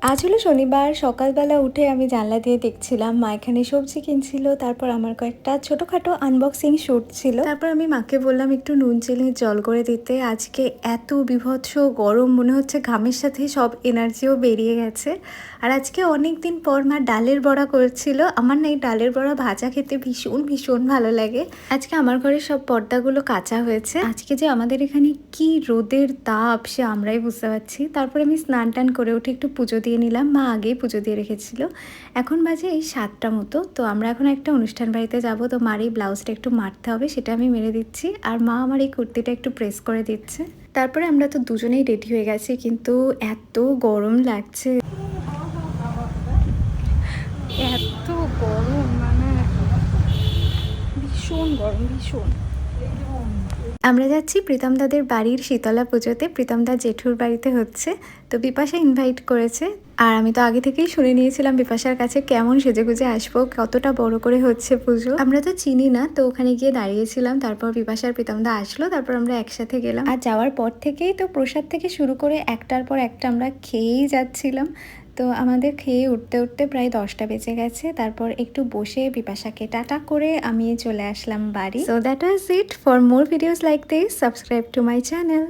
আজ হলো শনিবার। সকালবেলা উঠে আমি জানলা দিয়ে দেখছিলাম মা এখানে সবজি কিনছিল। তারপর আমার কয়েকটা ছোটোখাটো আনবক্সিং শ্যুট ছিল। তারপর আমি মাকে বললাম একটু নুন চিনি জল করে দিতে। আজকে এত বীভৎস গরম, মনে হচ্ছে ঘামের সাথে সব এনার্জিও বেরিয়ে গেছে। আর আজকে অনেক দিন পর মা ডালের বড়া করেছিল। আমার না এই ডালের বড়া ভাজা খেতে ভীষণ ভীষণ ভালো লাগে। আজকে আমার ঘরের সব পর্দাগুলো কাঁচা হয়েছে। আজকে যে আমাদের এখানে কি রোদের তাপ সে আমরাই বুঝতে পারছি। তারপরে আমি স্নান টান করে উঠে একটু পুজো দিয়ে নিলাম। মা আগেই পুজো দিয়ে রেখেছিল। এখন বাজে এই 7টা মতো। তো আমরা এখন একটা অনুষ্ঠান বাড়িতে যাব। তো মার এই ব্লাউজটা একটু মারতে হবে, সেটা আমি মেরে দিচ্ছি। আর মা আমার এই কুর্তিটা একটু প্রেস করে দিচ্ছে। তারপরে আমরা তো দুজনেই রেডি হয়ে গেছি, কিন্তু এত গরম লাগছে, এত গরম, মানে ভীষণ গরম, ভীষণ। আমরা যাচ্ছি প্রীতম দাদের বাড়ির শীতলা পুজোতে। প্রীতম দা জেঠুর বাড়িতে হচ্ছে। তো বিপাশা ইনভাইট করেছে। আর আমি তো আগে থেকেই শুনে নিয়েছিলাম বিপাশার কাছে কেমন সেজেগুজে আসবো, কতটা বড় করে হচ্ছে পুজো। আমরা তো চিনি না, তো ওখানে গিয়ে দাঁড়িয়েছিলাম। তারপর বিপাশার প্রীতম দা আসলো, তারপর আমরা একসাথে গেলাম। আর যাওয়ার পর থেকেই তো প্রসাদ থেকে শুরু করে একটার পর একটা আমরা খেয়েই যাচ্ছিলাম। তো আমাদের খেয়ে উঠতে উঠতে প্রায় 10টা বেজে গেছে। তারপর একটু বসে বিপাশাকে টাটা করে আমি চলে আসলাম বাড়ি। So that was it. For more videos like this, subscribe to my channel.